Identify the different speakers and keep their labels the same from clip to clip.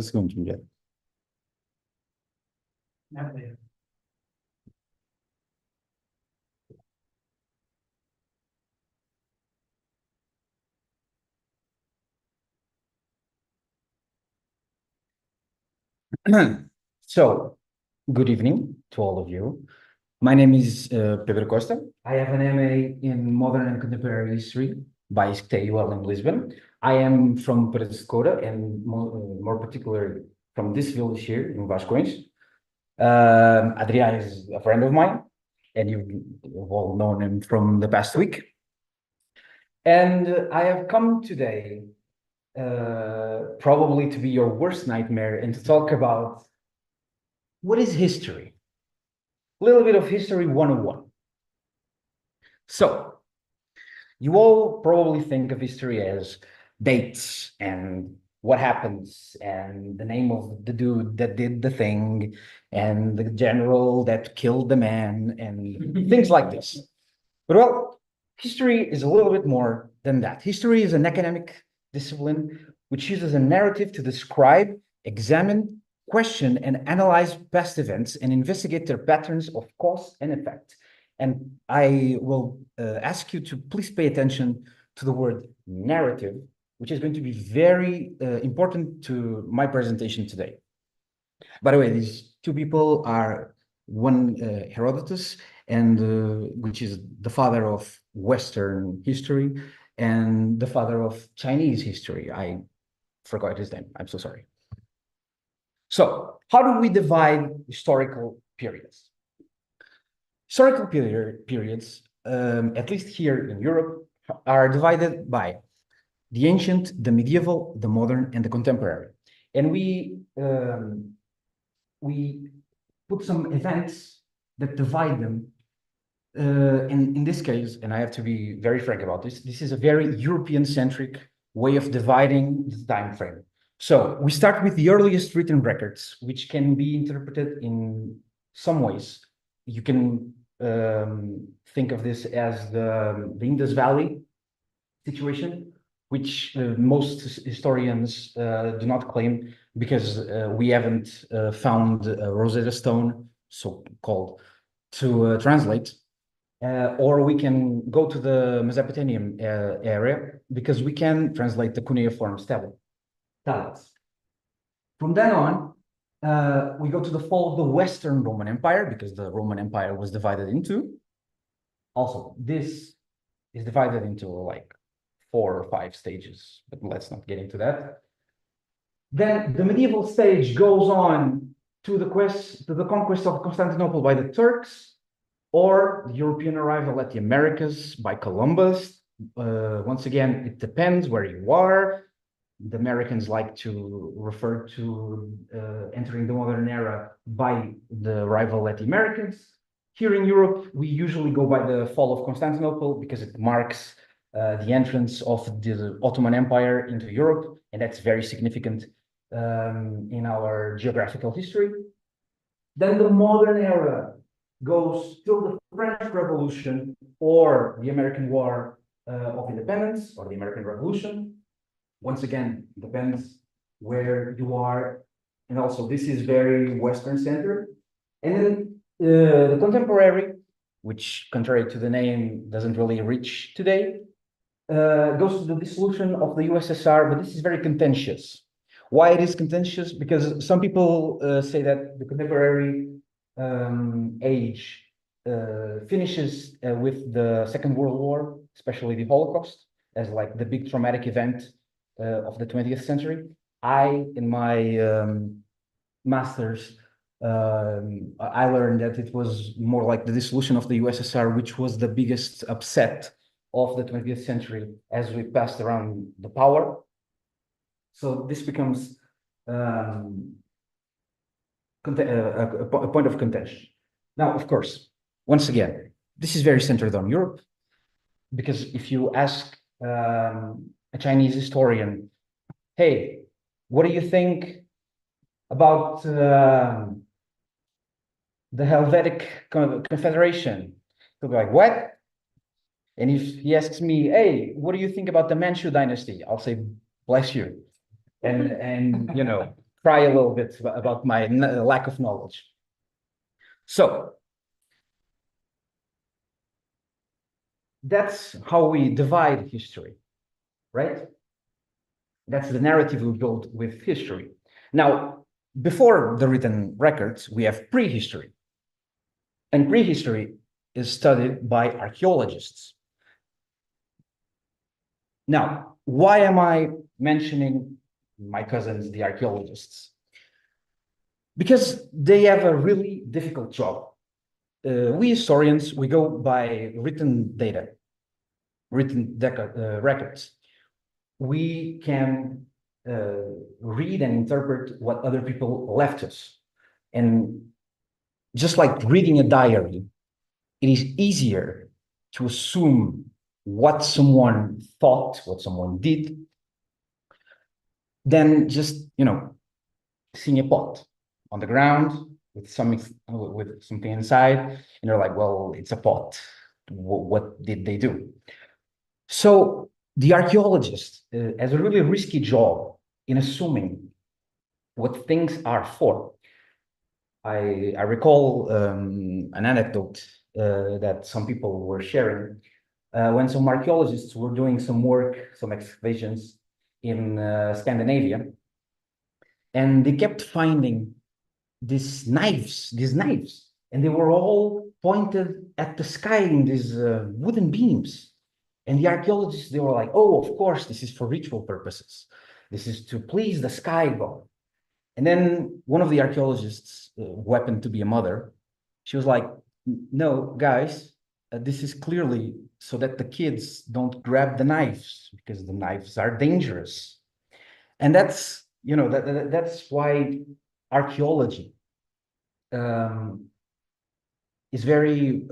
Speaker 1: Segundinho já. So, good evening to all of you. My name is Pedro Costa. I have an MA in Modern and Contemporary History by STUL in Lisbon. I am from Pedro, and more particularly from this village here in Vascones. Adrian is a friend of mine, and you've all known him from the past week. And I have come today probably to be your worst nightmare and to talk about what is history? A little bit of history 101. So, you all probably think of history as dates and what happens and the name of the dude that did the thing and the general that killed the man and things like this. But well, history is a little bit more than that. History is an academic discipline which uses a narrative to describe, examine, question, and analyze past events and investigate their patterns of cause and effect. And I will ask you to please pay attention to the word narrative, which is going to be very important to my presentation today. By the way, these two people are one Herodotus, and which is the father of Western history, and the father of Chinese history. I forgot his name. I'm so sorry. So, how do we divide historical periods? Historical periods, at least here in Europe, are divided by the ancient, the medieval, the modern, and the contemporary. And we put some events that divide them. In this case, and I have to be very frank about this, this is a very European-centric way of dividing the time frame. So we start with the earliest written records, which can be interpreted in some ways. You can think of this as the Indus Valley situation, which most historians do not claim because we haven't found a Rosetta Stone, so-called, to translate. Or we can go to the Mesopotamian area because we can translate the cuneiform tablets. From then on, we go to the fall of the Western Roman Empire because the Roman Empire was divided into. Also, this is divided into like 4 or 5 stages, but let's not get into that. Then the medieval stage goes on to the conquest of Constantinople by the Turks, or the European arrival at the Americas by Columbus. Once again, it depends where you are. The Americans like to refer to entering the modern era by the arrival at the Americans. Here in Europe, we usually go by the fall of Constantinople because it marks the entrance of the Ottoman Empire into Europe, and that's very significant in our geographical history. Then the modern era goes till the French Revolution or the American War of Independence or the American Revolution. Once again, depends where you are. And also, this is very Western-centered. And then the contemporary, which contrary to the name, doesn't really reach today, goes to the dissolution of the USSR, but this is very contentious. Why it is contentious? Because some people say that the contemporary age finishes with the Second World War, especially the Holocaust, as like the big traumatic event of the 20th century. In my master's, I learned that it was more like the dissolution of the USSR, which was the biggest upset of the 20th century as we passed around the power. So this becomes a point of contention. Now, of course, once again, this is very centered on Europe, because if you ask a Chinese historian, hey, what do you think about the Helvetic Confederation? He'll be like, what? And if he asks me, hey, what do you think about the Manchu dynasty? I'll say, bless you. And you know, cry a little bit about my lack of knowledge. So that's how we divide history, right? That's the narrative we build with history. Now, before the written records, we have prehistory. And prehistory is studied by archaeologists. Now, why am I mentioning my cousins, the archaeologists? Because they have a really difficult job. We historians, we go by written data, written records. We can read and interpret what other people left us. And just like reading a diary, it is easier to assume what someone thought, what someone did, than just, seeing a pot on the ground with something inside, and you're like, well, it's a pot. What did they do? So the archaeologist has a really risky job in assuming what things are for. I recall an anecdote that some people were sharing when some archaeologists were doing some work, some excavations in Scandinavia, and they kept finding these knives, and they were all pointed at the sky in these wooden beams. And the archaeologists, they were like, oh, of course, this is for ritual purposes. This is to please the sky god. And then one of the archaeologists, who happened to be a mother, she was like, no, guys, this is clearly so that the kids don't grab the knives, because the knives are dangerous. And that's, that's why archaeology is very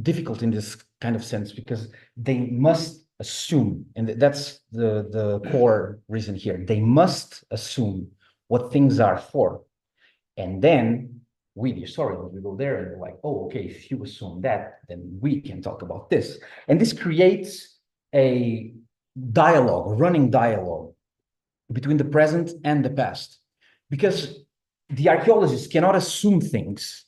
Speaker 1: difficult in this kind of sense, because they must assume, and that's the core reason here, they must assume what things are for. And then we, the historians, we go there and we're like, oh, okay, if you assume that, then we can talk about this. And this creates a dialogue, a running dialogue between the present and the past, because the archaeologists cannot assume things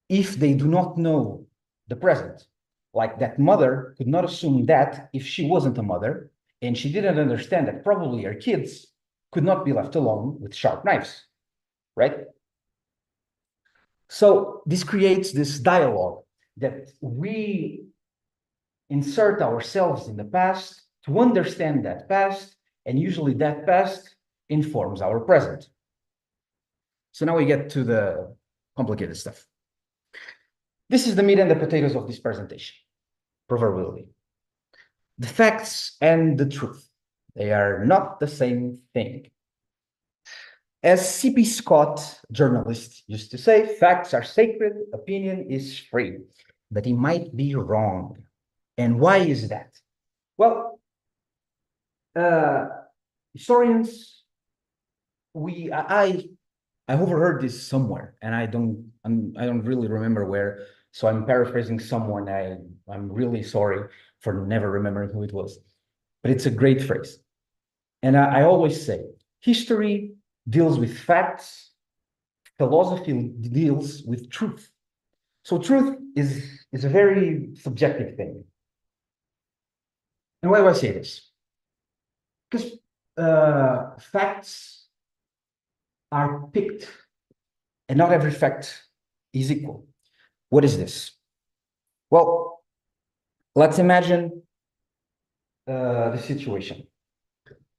Speaker 1: if they do not know the present. Like that mother could not assume that if she wasn't a mother, and she didn't understand that probably her kids could not be left alone with sharp knives, right? So this creates this dialogue that we insert ourselves in the past to understand that past, and usually that past informs our present. So now we get to the complicated stuff. This is the meat and the potatoes of this presentation, proverbially. The facts and the truth, they are not the same thing. As C.P. Scott, journalist, used to say, facts are sacred, opinion is free. But he might be wrong. And why is that? Well, historians, I overheard this somewhere, and I don't really remember where. So I'm paraphrasing someone. I'm really sorry for never remembering who it was, but it's a great phrase. And I always say, history deals with facts, philosophy deals with truth. So truth is a very subjective thing. And why do I say this? Because facts are picked, and not every fact is equal. What is this? Well, let's imagine the situation.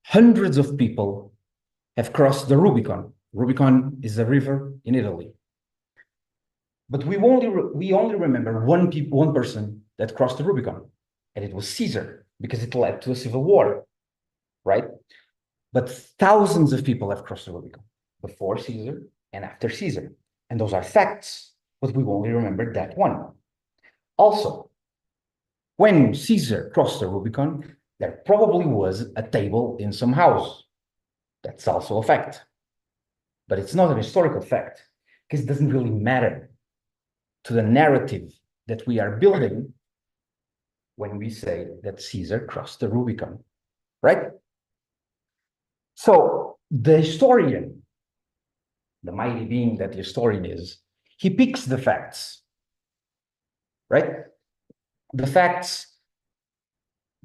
Speaker 1: Hundreds of people have crossed the Rubicon. Rubicon is a river in Italy. But we only remember one person that crossed the Rubicon, and it was Caesar, because it led to a civil war, right? But thousands of people have crossed the Rubicon before Caesar and after Caesar, and those are facts, but we only remember that one. Also, when Caesar crossed the Rubicon, there probably was a table in some house. That's also a fact. But it's not an historical fact, because it doesn't really matter to the narrative that we are building when we say that Caesar crossed the Rubicon, right? So the historian the mighty being that the historian is, he picks the facts, right? The facts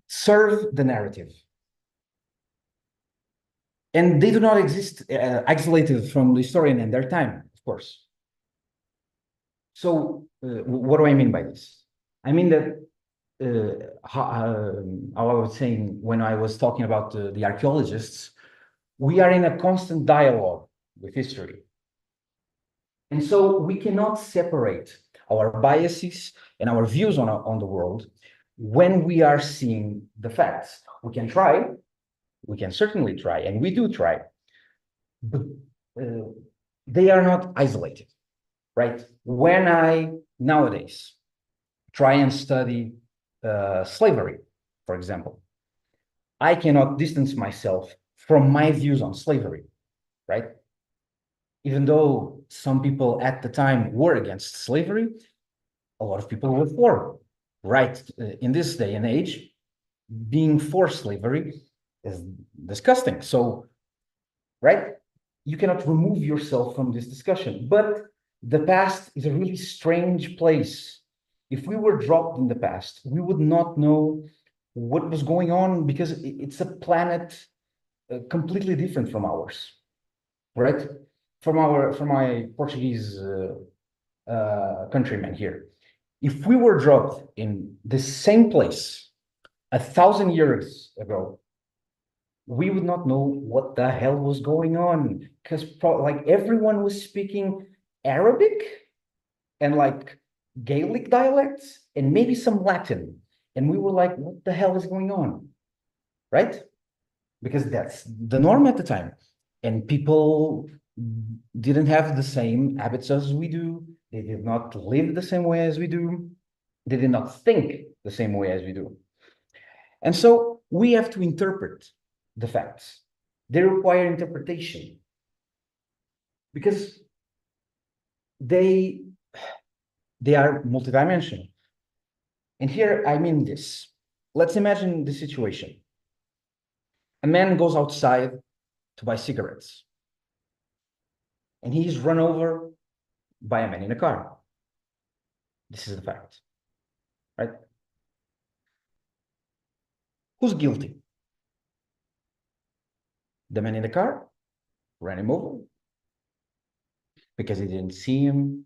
Speaker 1: serve the narrative. And they do not exist isolated from the historian and their time, of course. So what do I mean by this? I mean that how I was saying when I was talking about the archaeologists, we are in a constant dialogue with history. And so we cannot separate our biases and our views on the world when we are seeing the facts. We can try, we can certainly try, and we do try, but they are not isolated, right? When I nowadays try and study slavery, for example, I cannot distance myself from my views on slavery, right? Even though some people at the time were against slavery, a lot of people were for, right? In this day and age, being for slavery is disgusting. So, right? You cannot remove yourself from this discussion. But the past is a really strange place. If we were dropped in the past, we would not know what was going on because it's a planet completely different from ours, right? From my Portuguese countrymen here. If we were dropped in the same place 1,000 years ago, we would not know what the hell was going on because like everyone was speaking Arabic and like Gaelic dialects and maybe some Latin. And we were like, what the hell is going on? Right? Because that's the norm at the time. And people didn't have the same habits as we do. They did not live the same way as we do. They did not think the same way as we do. And so we have to interpret the facts. They require interpretation because they are multidimensional. And here I mean this. Let's imagine the situation. A man goes outside to buy cigarettes and he's run over by a man in a car. This is the fact, right? Who's guilty? The man in the car ran him over because he didn't see him,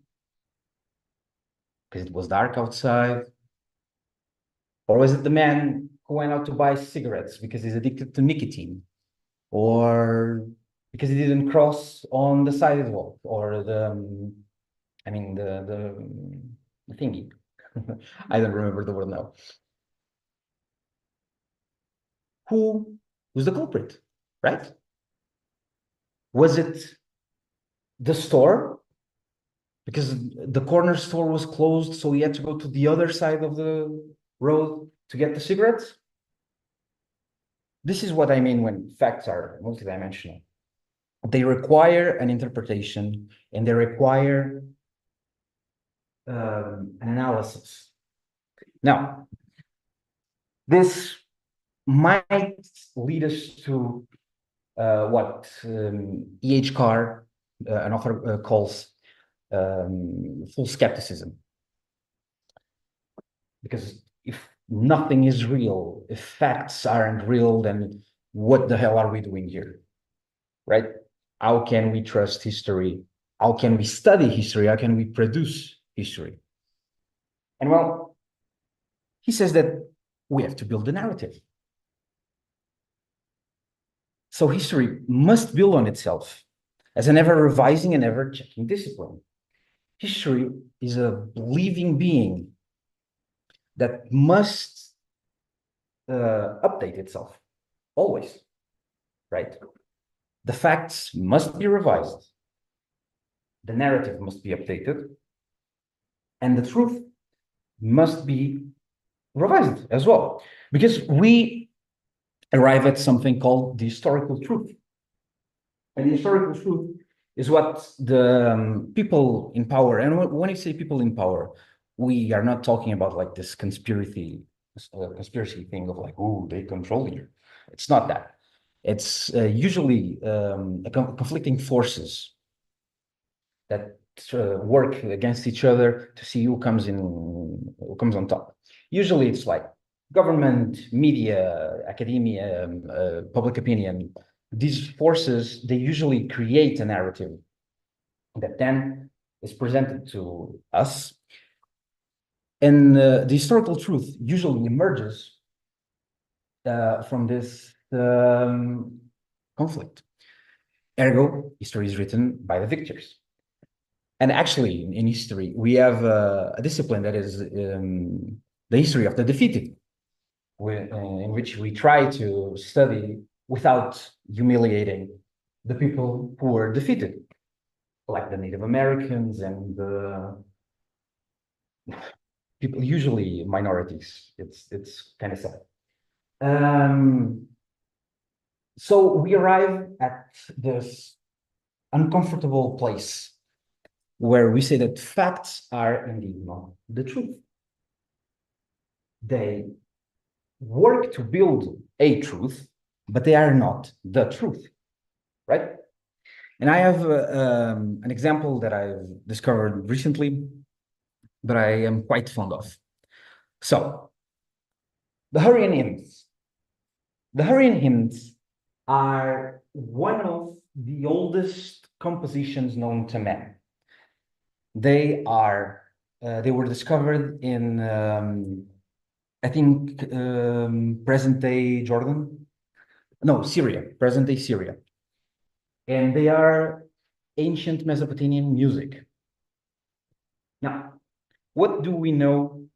Speaker 1: because it was dark outside? Or was it the man who went out to buy cigarettes because he's addicted to nicotine? Or because he didn't cross on the sidewalk or the thingy. I don't remember the word now. Who was the culprit, right? Was it the store? Because the corner store was closed, so he had to go to the other side of the road to get the cigarettes? This is what I mean when facts are multidimensional. They require an interpretation and they require an analysis. Now, this might lead us to what E.H. Carr, an author, calls full skepticism. Because if nothing is real, if facts aren't real, then what the hell are we doing here? Right? How can we trust history? How can we study history? How can we produce history? And well, he says that we have to build a narrative. So history must build on itself as an ever revising and ever checking discipline. History is a living being that must update itself always, right? The facts must be revised. The narrative must be updated. And the truth must be revised as well. Because we arrive at something called the historical truth. And the historical truth is what the people in power, and when I say people in power, we are not talking about like this conspiracy thing of like, oh, they control you. It's not that. It's usually conflicting forces that work against each other to see who comes on top. Usually it's like government, media, academia, public opinion. These forces, they usually create a narrative that then is presented to us. And the historical truth usually emerges from this conflict. Ergo, history is written by the victors. And actually, in history, we have a discipline that is the history of the defeated, in which we try to study without humiliating the people who were defeated, like the Native Americans and the people, usually minorities. It's kind of sad. So we arrive at this uncomfortable place where we say that facts are indeed not the truth. They work to build a truth, but they are not the truth, right? And I have an example that I've discovered recently, but I am quite fond of. So, the Hurrian hymns. The Hurrian hymns are one of the oldest compositions known to man. They were discovered in, I think, present-day Jordan. No, Syria, present-day Syria. And they are ancient Mesopotamian music. Now, what do we know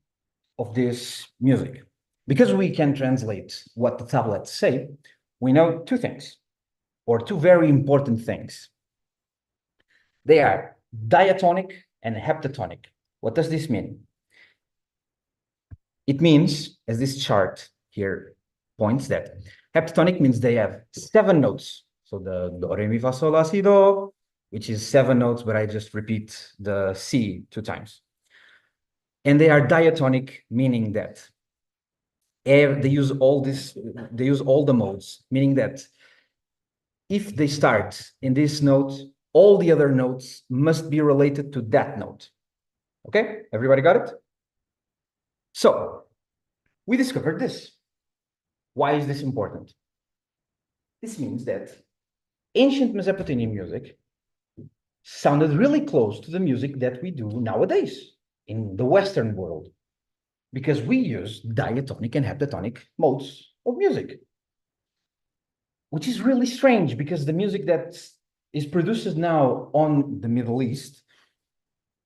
Speaker 1: of this music? Because we can translate what the tablets say, we know two things, or two very important things. They are diatonic and heptatonic. What does this mean? It means, as this chart here points, that heptatonic means they have 7 notes. So the do, re, mi, fa, sol, la, si, do, which is 7 notes, but I just repeat the C 2 times. And they are diatonic, meaning that they use all the modes, meaning that if they start in this note, all the other notes must be related to that note. Okay, everybody got it? So we discovered this. Why is this important? This means that ancient Mesopotamian music sounded really close to the music that we do nowadays in the Western world, because we use diatonic and heptatonic modes of music, which is really strange because the music that is produced now on the Middle East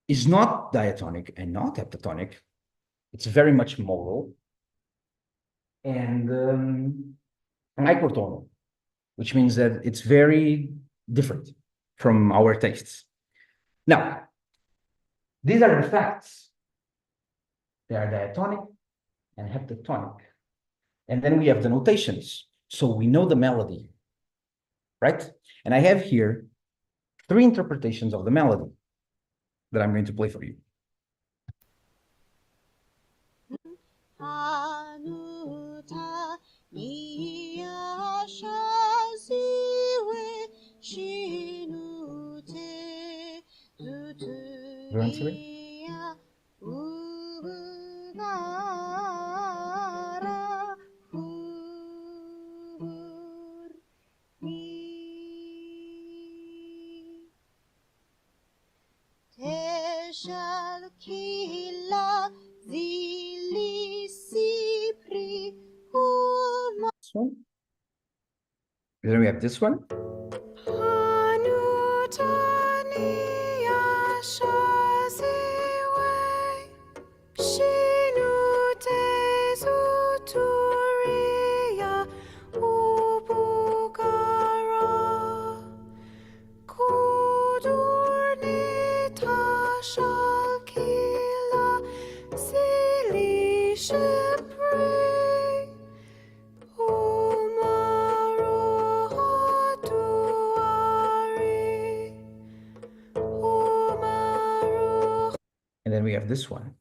Speaker 1: is not diatonic and not heptatonic. It's very much modal and microtonal, which means that it's very different from our tastes. Now, these are the facts. They are diatonic and heptatonic. And then we have the notations. So we know the melody, right? And I have here 3 interpretations of the melody that I'm going to play for you. You answer it? This one. Then we have this one. And then we have this one.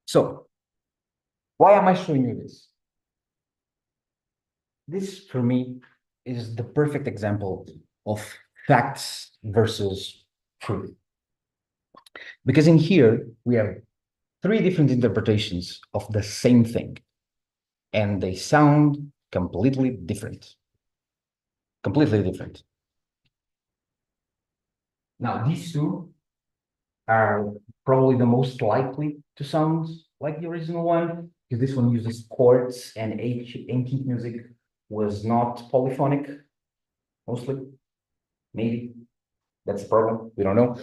Speaker 1: So why am I showing you this? This, for me, is the perfect example of facts versus truth. Because in here, we have three different interpretations of the same thing, and they sound completely different. Completely different. Now, these two are probably the most likely to sound like the original one, because this one uses chords and ancient music was not polyphonic, mostly. Maybe that's a problem. We don't know.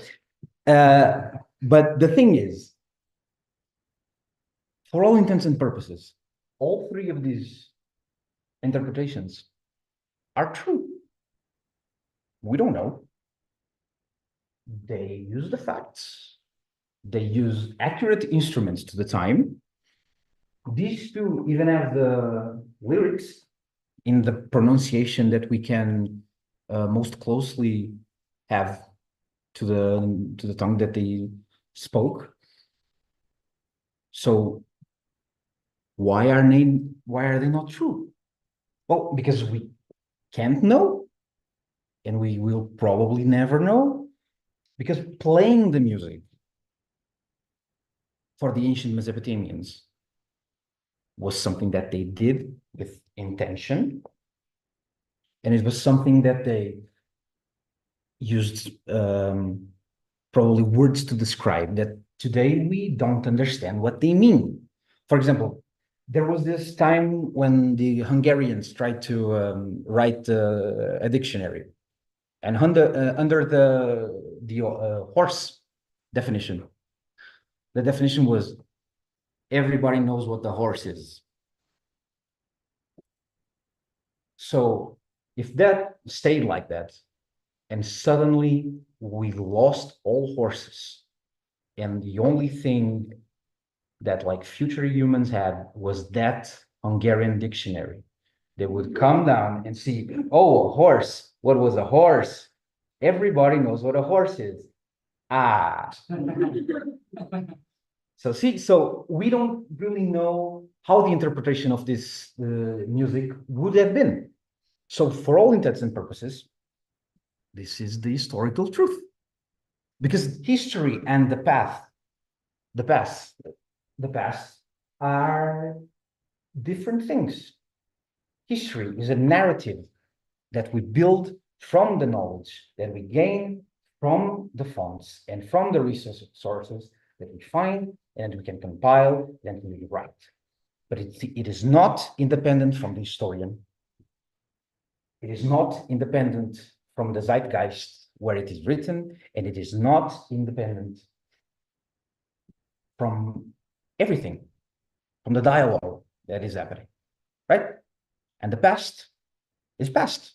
Speaker 1: But the thing is, for all intents and purposes, all three of these interpretations are true. We don't know. They use the facts. They use accurate instruments to the time. These two even have the lyrics in the pronunciation that we can most closely have to the tongue that they spoke. So why are they not true? Well, because we can't know, and we will probably never know, because playing the music for the ancient Mesopotamians was something that they did with intention, and it was something that they used probably words to describe that today we don't understand what they mean. For example, there was this time when the Hungarians tried to write a dictionary, and under the horse definition, the definition was everybody knows what the horse is. So if that stayed like that, and suddenly we lost all horses, and the only thing that like future humans had was that Hungarian dictionary, they would come down and see, oh, a horse. What was a horse? Everybody knows what a horse is. Ah. So we don't really know how the interpretation of this music would have been. So for all intents and purposes, this is the historical truth. Because history and the past, the past are different things. History is a narrative that we build from the knowledge that we gain from the fonts and from the resource sources that we find and we can compile and we write. But it is not independent from the historian. It is not independent from the zeitgeist where it is written, and it is not independent from everything, from the dialogue that is happening, right? And the past is past.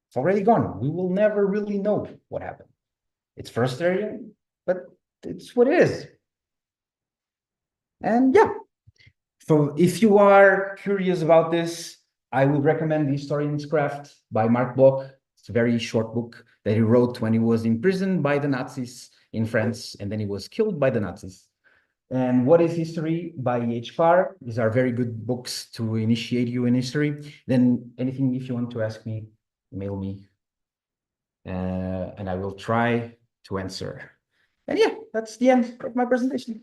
Speaker 1: It's already gone. We will never really know what happened. It's frustrating, but it's what it is. And yeah, so if you are curious about this, I would recommend The Historian's Craft by Mark Bloch. It's a very short book that he wrote when he was imprisoned by the Nazis in France, and then he was killed by the Nazis. And What is History by H. Parr. These are very good books to initiate you in history. Then anything, if you want to ask me, mail me, and I will try to answer. And yeah, that's the end of my presentation.